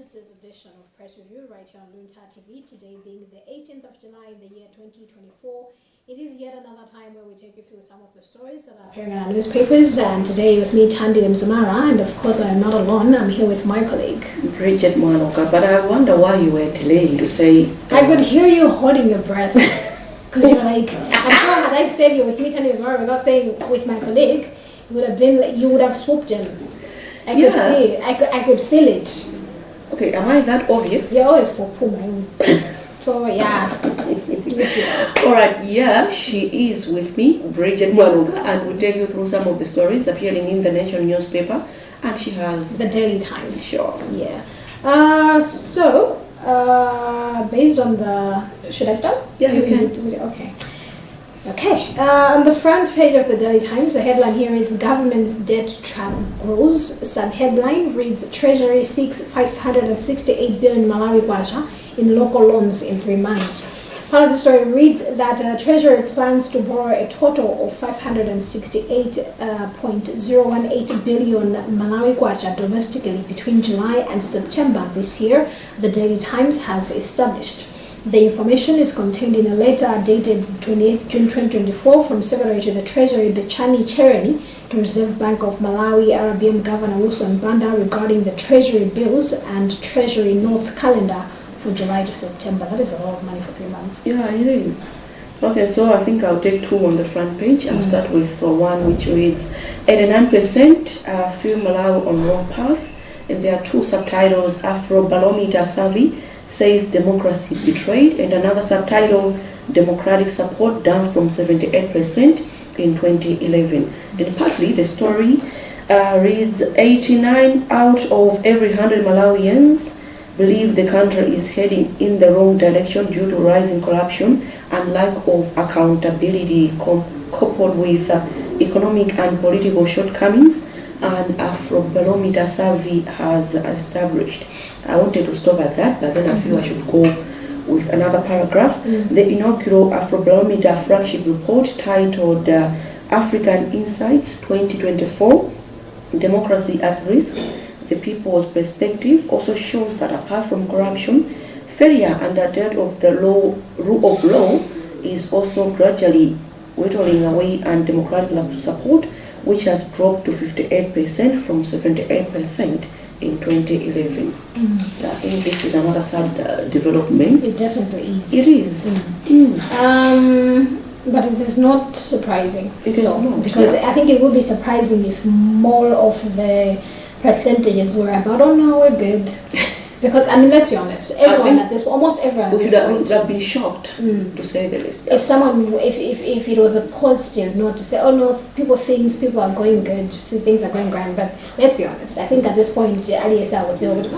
Wednesday's edition of Press Review right here on Luntha TV. Today being the 18th of July in the year 2024. It is yet another time where we take you through some of the stories that are appearing in our newspapers. And today with me, Tandi Mzumara, and of course I am not alone. I'm here with my colleague, Bridget Mwanoka. But I wonder why you were delaying to say... I could hear you holding your breath. Because you're like, I'm sure had I said you're with me, Tandi Mzumara, without saying with my colleague, it would have been like, you would have swooped in. I could see, I could feel it. Okay, am I that obvious? You're always for Puma. So, yeah. Alright, yeah, she is with me, Bridget Mwanoka, and we'll take you through some of the stories appearing in the Nation newspaper. And she has... The Daily Times. Sure. Yeah. Based on the... Should I start? Yeah, you can. Okay. Okay, on the front page of the Daily Times, the headline here reads, Government's debt trap grows. Sub-headline reads, Treasury seeks 568 billion Malawi kwacha in local loans in 3 months. Part of the story reads that Treasury plans to borrow a total of 568.018 billion Malawi kwacha domestically between July and September this year, the Daily Times has established. The information is contained in a letter dated 28th June 2024 from Secretary to the Treasury Bechani Chereni to Reserve Bank of Malawi RBM Governor Wilson Banda regarding the Treasury bills and Treasury notes calendar for July to September. That is a lot of money for 3 months. Yeah, it is. Okay, so I think I'll take two on the front page. I'll start with one which reads, 89% feel Malawi on wrong path. And there are two subtitles, Afro-Barometer Survey says democracy betrayed, and another subtitle, democratic support down from 78% in 2011. And partly the story reads, 89 out of every 100 Malawians believe the country is heading in the wrong direction due to rising corruption and lack of accountability coupled with economic and political shortcomings, and Afro-Barometer Survey has established. I wanted to stop at that, but then I feel I should go with another paragraph. The inaugural Afro-Barometer flagship report titled African Insights 2024, Democracy at Risk, the People's Perspective, also shows that apart from corruption, failure and the debt of the rule of law is also gradually whittling away, and democratic support, which has dropped to 58% from 78% in 2011. I think this is another sad development. It definitely is. It is. But it is not surprising. It is not. Because I think it would be surprising if more of the percentages were about, oh no, we're good. Because, I mean, let's be honest, everyone at this, almost everyone at this point would have been shocked, to say the least. If someone, if it was a positive note to say, oh no, people are going good, things are going grand, but let's be honest, I think at this point, Aliesa would deal with,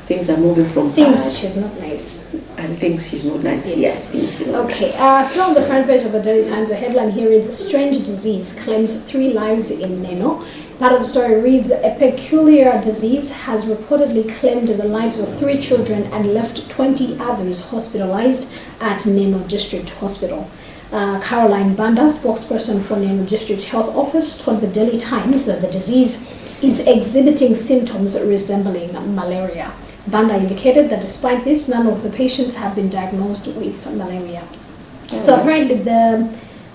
things are moving from things she's not nice. And things she's not nice. Yes, things she's not okay, nice. Still on the front page of the Daily Times, the headline here reads, Strange disease claims 3 lives in Neno. Part of the story reads, a peculiar disease has reportedly claimed the lives of 3 children and left 20 others hospitalized at Neno District Hospital. Caroline Banda, spokesperson for Neno District Health Office, told the Daily Times that the disease is exhibiting symptoms resembling malaria. Banda indicated that despite this, none of the patients have been diagnosed with malaria. So apparently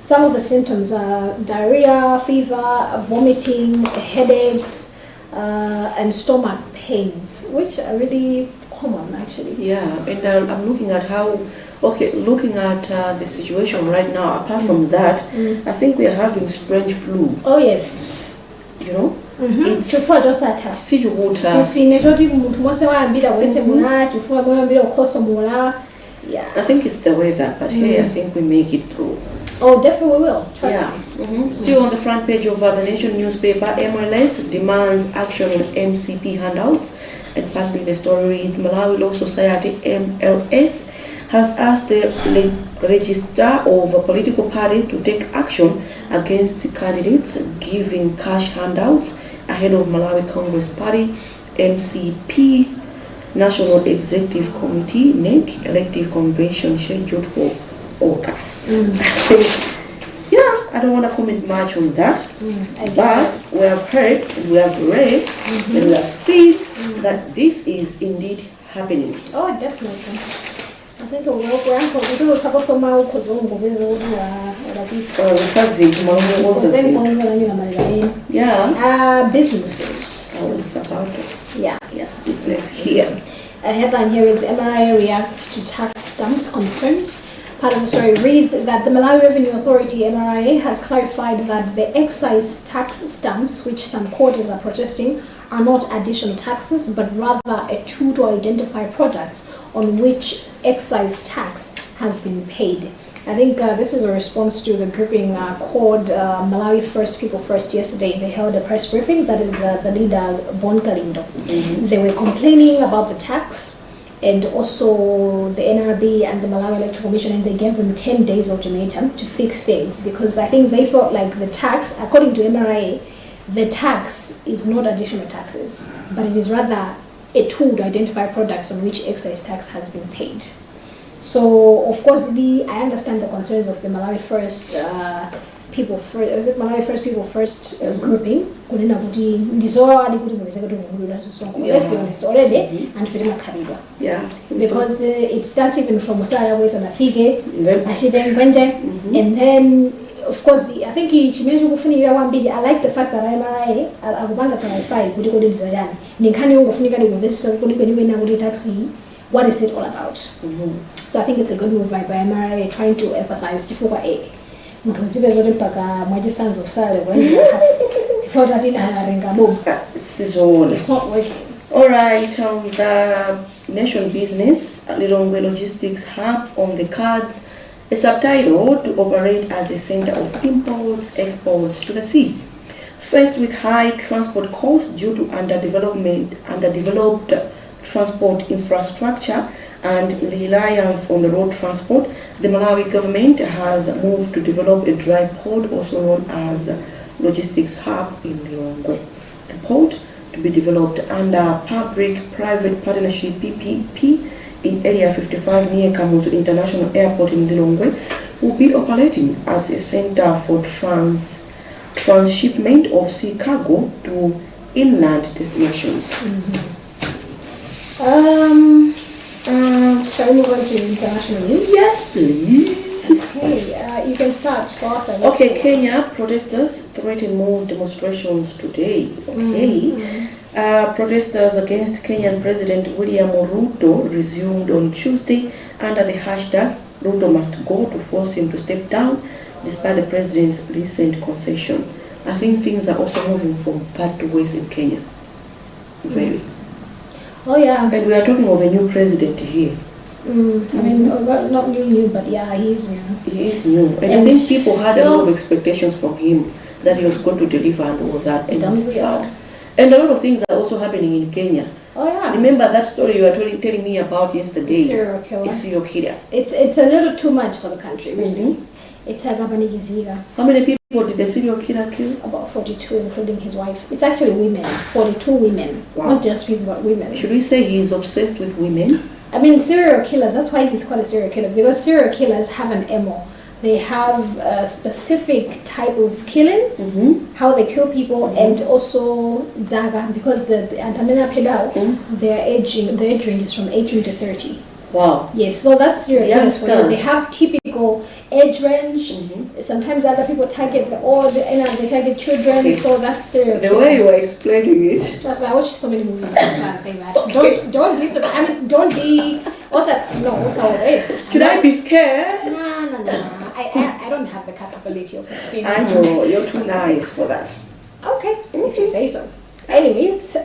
some of the symptoms are diarrhea, fever, vomiting, headaches, and stomach pains, which are really common actually. Yeah, and I'm looking at looking at the situation right now, apart from that, I think we are having strange flu. Oh yes. You know? It's yeah. I think it's the weather, but hey, I think we make it through. Oh, definitely we will. Trust me. Still on the front page of the Nation newspaper, MLS demands action on MCP handouts, and partly the story reads, Malawi Law Society MLS has asked the registrar of political parties to take action against candidates giving cash handouts ahead of Malawi Congress Party MCP National Executive Committee NEC elective convention scheduled for August. I don't want to comment much on that, but we have heard, and we have read, and we have seen that this is indeed happening. Oh, definitely. I think we'll talk so much businesses. I was about to. Yeah, Business here. A headline here is MRA reacts to tax stamps concerns. Part of the story reads that the Malawi Revenue Authority, MRA, has clarified that the excise tax stamps, which some quarters are protesting, are not additional taxes, but rather a tool to identify products on which excise tax has been paid. I think this is a response to the grouping called Malawi First People First. Yesterday they held a press briefing. That is the leader, Bon Kalindo. They were complaining about the tax and also the NRB and the Malawi Electoral Commission, and they gave them 10 days ultimatum to fix things, because I think they felt like the tax, according to MRA, the tax is not additional taxes, but it is rather a tool to identify products on which excise tax has been paid. So, of course, I understand the concerns of the Malawi First People First. Is it Malawi First People First grouping? Let's be honest already, and for them, Yeah. because it starts even from Musara West and Afige, and then, of course, I think I like the fact that MRA akubanga clarify kuti kodi ndizajani ninkhani ungofunika ndikuvetsa kuti kwenikwena kuti taxi, what is it all about? So I think it's a good move by MRA trying to emphasize chifukwa muthu udzive zoti mpaka mwachisanzo of salary when you have tifauti ati inarenga bomu. It's not working. All right, the nation business, Lilongwe Logistics Hub on the cards, a subtitle to operate as a center of imports, exports to the sea. Faced with high transport costs due to underdeveloped transport infrastructure and reliance on the road transport, the Malawi government has moved to develop a dry port, also known as Logistics Hub in Lilongwe. The port, to be developed under public-private partnership (PPP) in Area 55 near Kamuzu International Airport in Lilongwe, will be operating as a center for transshipment of sea cargo to inland destinations. Shall we move on to international news? Yes, please. Okay, you can start. Okay, Kenya protesters threaten more demonstrations today. Okay. Protesters against Kenyan President William Ruto resumed on Tuesday under the hashtag Ruto must go, to force him to step down despite the president's recent concession. I think things are also moving from bad to worse in Kenya. Very. Oh yeah. And we are talking of a new president here. I mean, not new, but yeah, he is new. He is new. And I think people had a lot of expectations from him that he was going to deliver and all that. And it's sad. And a lot of things are also happening in Kenya. Oh yeah. Remember that story you were telling me about yesterday? Serial killer. A serial killer. It's a little too much for the country, really. It's a Gabanigiziga. How many people did the serial killer kill? About 42, including his wife. It's actually women. 42 women. Wow. Not just people, but women. Should we say he is obsessed with women? I mean, serial killers, that's why he's called a serial killer, because serial killers have an MO. They have a specific type of killing, how they kill people, and also Zaga, because the Antamina Pedal, their age range is from 18 to 30. Wow. Yes, so that's serial killers for you. They have typical age range. Sometimes other people target the old, they target children, okay. So that's serial killers. The way you were explaining it. Trust me, I watch so many movies, that's why I'm saying that. Okay. Don't be surprised. I mean, don't be. What's that? No, what's that? Should I be scared? No. I don't have the capability of it. I know, you're too nice for that. Okay, if you say so. Anyways,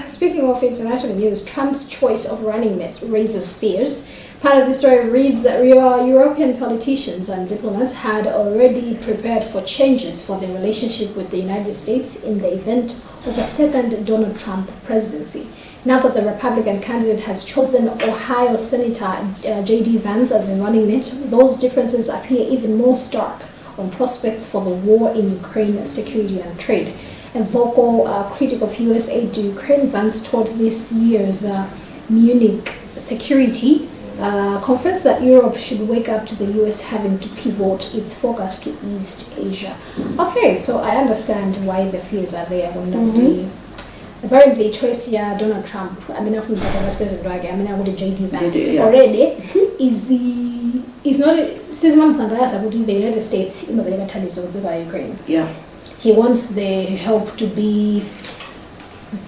speaking of international news, Trump's choice of running mate raises fears. Part of the story reads that European politicians and diplomats had already prepared for changes for their relationship with the United States in the event of a second Donald Trump presidency. Now that the Republican candidate has chosen Ohio Senator J.D. Vance as a running mate, those differences appear even more stark on prospects for the war in Ukraine, security and trade. A vocal critic of U.S. aid to Ukraine, Vance told this year's Munich security conference that Europe should wake up to the U.S. having to pivot its focus to East Asia. Okay, so I understand why the fears are there when apparently choice ya Donald Trump amene afuna kukhala vice president wake amene akuti JD Vance yeah. already is not sizimamusangalatsa kuti the United States imapereka thandizo kudziko la Ukraine. Yeah. He wants the help to be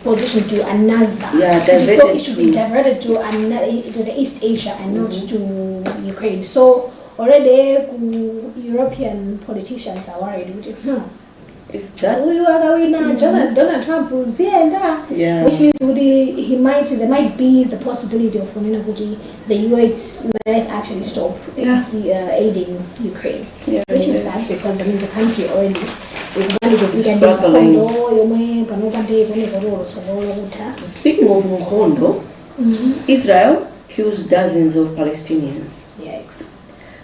positioned to another. Yeah, before it should be diverted to the East Asia and not to Ukraine. So already European politicians are worried with if that Donald Trump yeah. which means there might be the possibility of the US might actually stop aiding Ukraine, which is bad because the country already struggling. Speaking of Mukhondo, Israel kills dozens of Palestinians. Yikes.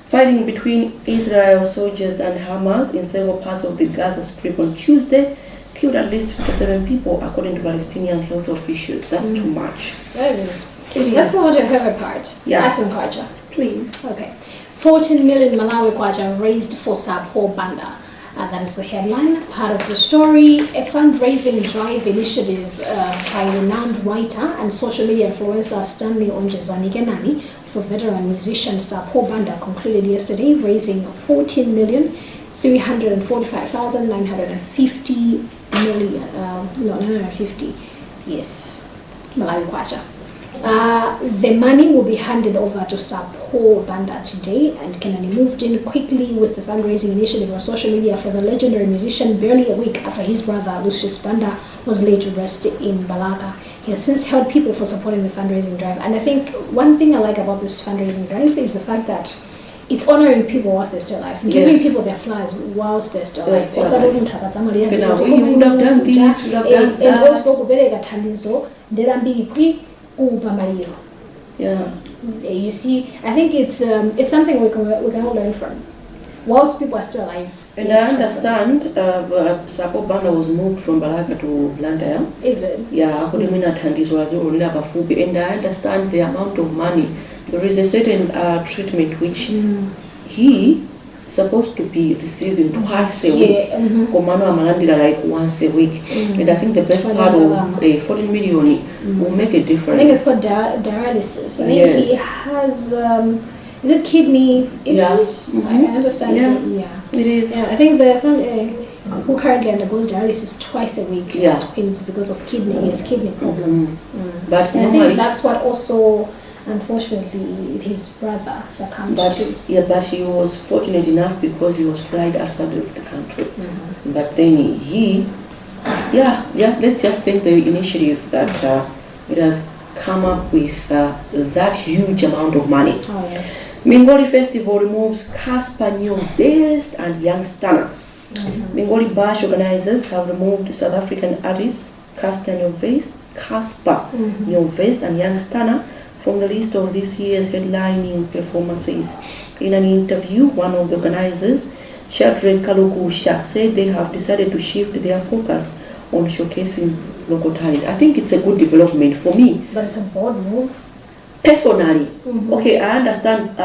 Fighting between Israel soldiers and Hamas in several parts of the Gaza Strip on Tuesday killed at least 57 people, according to Palestinian health officials. That's too much. That is. Let's move on to your favorite part. Yeah. That's in Kwacha. Please. Okay. 14 million Malawi Kwacha raised for Sapo Banda. That is the headline. Part of the story, a fundraising drive initiative by renowned writer and social media influencer Stanley Onjezani Genani for veteran musician Sapo Banda concluded yesterday, raising 14,345,950 950, yes, Malawi Kwacha. The money will be handed over to Sapo Banda today, and Kenani moved in quickly with the fundraising initiative on social media for the legendary musician barely a week after his brother Lucius Banda was laid to rest in Balaka. He has since held people for supporting the fundraising drive, and I think one thing I like about this fundraising drive is the fact that it's honoring people whilst they're still alive, giving people their flowers whilst they're still alive. We would have done this, we would have done that. And also kubereka thandizo ndelambiri kwi upambaliro. Yeah. You see, I think it's something we can all learn from. Whilst people are still alive. And I understand Sapo Banda was moved from Balaka to Luntha. Is it? Yeah, and I understand the amount of money. There is a certain treatment which he supposed to be receiving twice a week. Like once a week. And I think the best part of the 14 million will make a difference. I think it's called dialysis. I think he has is it kidney issues? I understand. Yeah, it is. Yeah, I think the who currently undergoes dialysis twice a week because of kidney problem. But and I think that's what also unfortunately his brother succumbed to. Yeah, but he was fortunate enough because he was flight outside of the country. But then let's just thank the initiative that it has come up with that huge amount of money. Oh yes. Mingoli Festival removes Casper New Vest and Young Stunner. Mingoli Bash organizers have removed South African artists Casper New Vest and Young Stunner from the list of this year's headlining performances. In an interview, one of the organizers, Shadrach Kalukusha, said they have decided to shift their focus on showcasing local talent. I think it's a good development for me. But it's a bold move. Personally, okay, I understand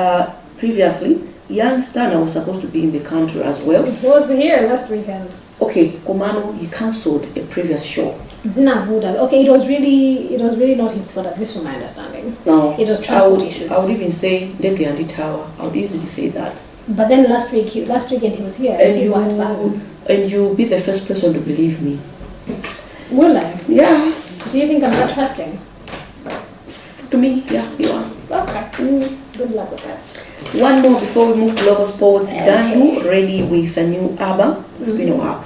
previously, Young Stunner was supposed to be in the country as well. It was here last weekend. Okay, Komano, he cancelled a previous show. Okay, it was really not his fault, at least from my understanding. No, it was transport issues. I would even say Deke and the Tower. I would easily say that. But then last weekend he was here. And you be the first person to believe me. Will I? Yeah. Do you think I'm not trusting? To me, yeah, you are. Okay. Good luck with that. One more before we move to local sports. Danlu ready with a new album. Spinning up.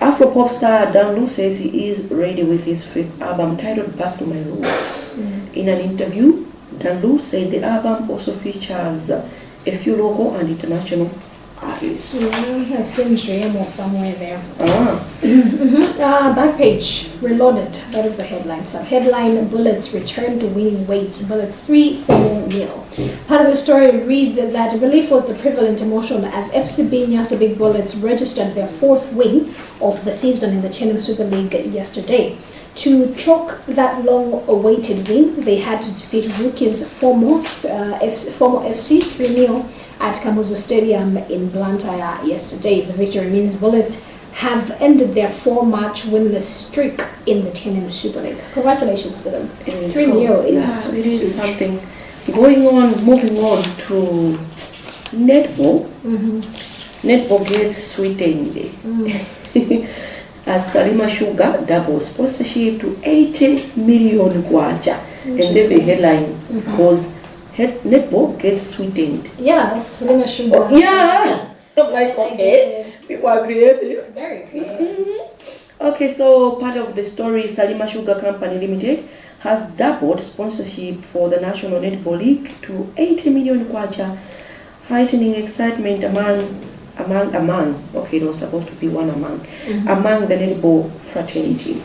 Afro-pop star Danlu says he is ready with his fifth album titled Back to My Roots. In an interview, Danlu said the album also features a few local and international artists. I've seen Dream somewhere there. Back page, Reloaded. That is the headline. Sub-headline, Bullets return to winning ways. Bullets 3-4-0. Part of the story reads that relief was the prevalent emotion as FCB Nyasa Big Bullets registered their fourth win of the season in the Chenam Super League yesterday. To chalk that long-awaited win, they had to defeat Rookies former FC 3-0 at Kamuzu Stadium in Blantyre yesterday. The victory means Bullets have ended their 4-match winless streak in the TNM Super League. Congratulations to them. 3-0 is it is something. Moving on to netball. Netball gets sweetened. As Salima Sugar double sponsorship to 80 million kwacha. And then the headline was netball gets sweetened. Yeah, that's Salima Sugar. Oh, yeah. I'm like, okay. People are creative. Very creative. Okay, so part of the story, Salima Sugar Company Limited has doubled sponsorship for the National Netball League to 80 million kwacha, heightening excitement among, okay, it was supposed to be among the netball fraternity.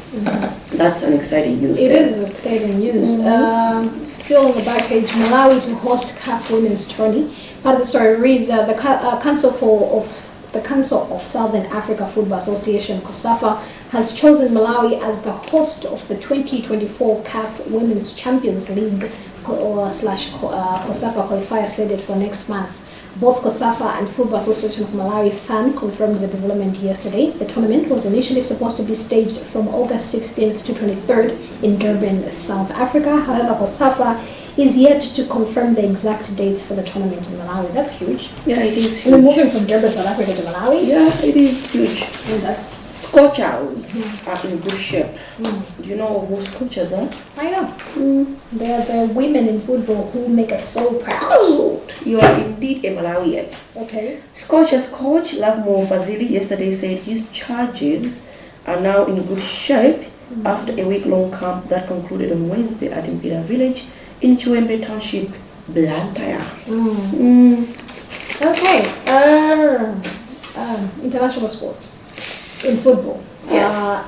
That's an exciting news. It is exciting news. Still on the back page, Malawi to host CAF Women's Tourney. Part of the story reads, the Council of Southern Africa Football Association, COSAFA, has chosen Malawi as the host of the 2024 CAF Women's Champions League /COSAFA qualifier slated for next month. Both COSAFA and Football Association of Malawi FAN confirmed the development yesterday. The tournament was initially supposed to be staged from August 16th to 23rd in Durban, South Africa. However, COSAFA is yet to confirm the exact dates for the tournament in Malawi. That's huge. Yeah, it is huge. We're moving from Durban, South Africa to Malawi. Yeah, it is huge. And that's Scorchers are in good shape. Do you know who Scorchers are? I know. They are the women in football who make us so proud. Oh, you are indeed a Malawian. Okay. Scorchers coach Lovemore Fazili yesterday said his charges are now in good shape after a week-long camp that concluded on Wednesday at Impira Village in Chiwembe Township, Luntha. Okay. International sports. In football.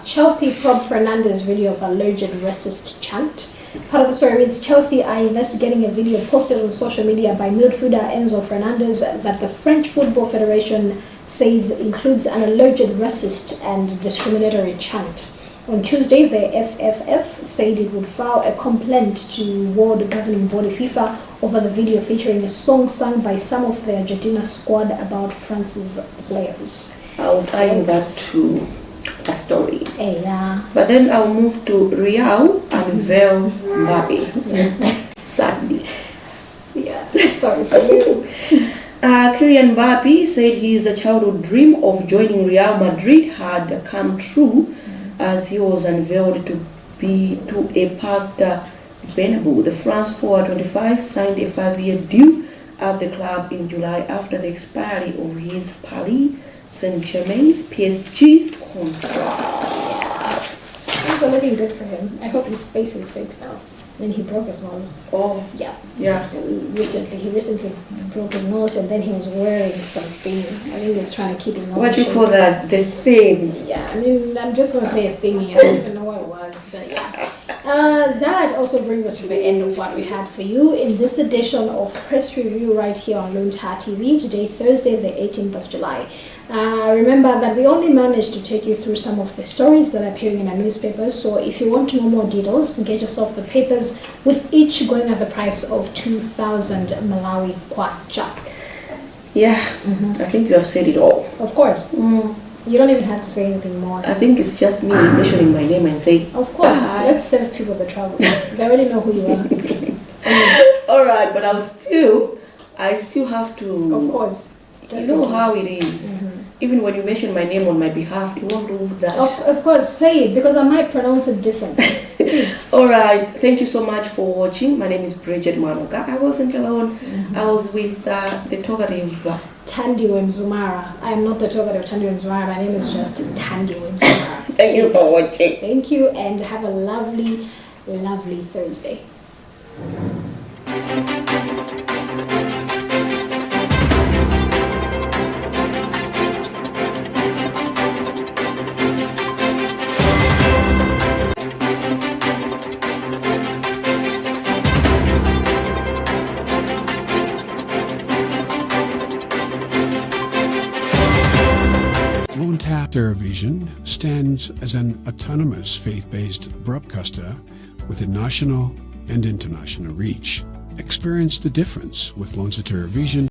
Chelsea probe Fernandes video of alleged racist chant. Part of the story reads, Chelsea are investigating a video posted on social media by midfielder Enzo Fernandez that the French Football Federation says includes an alleged racist and discriminatory chant. On Tuesday, the FFF said it would file a complaint to World Governing Body FIFA over the video featuring a song sung by some of the Argentina squad about France's players. I was eyeing that to a story. Yeah. But then I'll move to Riau and Vel Mbappe. Sadly. Yeah, sorry for you. Kylian Mbappe said his childhood dream of joining Real Madrid had come true as he was unveiled to a packed Bernabeu. The France forward 25 signed a 5-year deal at the club in July after the expiry of his Paris Saint-Germain PSG contract. Things are looking good for him. I hope his face is fixed now. And he broke his nose. Oh. Yeah. He recently broke his nose, and then he was wearing something. I think he was trying to keep his nose. What do you call that? The thing? Yeah, I mean, I'm just going to say a thingy. I don't even know what it was, but yeah. That also brings us to the end of what we had for you in this edition of Press Review right here on Luntha TV. Today, Thursday, the 18th of July. Remember that we only managed to take you through some of the stories that are appearing in our newspapers, so if you want to know more details, get yourself the papers with each going at the price of 2,000 Malawi kwacha. Yeah, I think you have said it all. Of course. You don't even have to say anything more. I think it's just me mentioning my name and saying, of course, let's save people the trouble. They already know who you are. Alright, but I still have to... Of course. You know how it is. Even when you mention my name on my behalf, you won't do that. Of course, say it, because I might pronounce it differently. Please. Alright, thank you so much for watching. My name is Bridget Mwanuka. I wasn't alone. I was with the talkative... Thandi Wemzumara. I am not the talkative Thandi Wemzumara. My name is just Thandi Wemzumara. Thank you for watching. Thank you, and have a lovely, lovely Thursday. Luntha Television stands as an autonomous faith-based broadcaster with a national and international reach. Experience the difference with Luntha Television.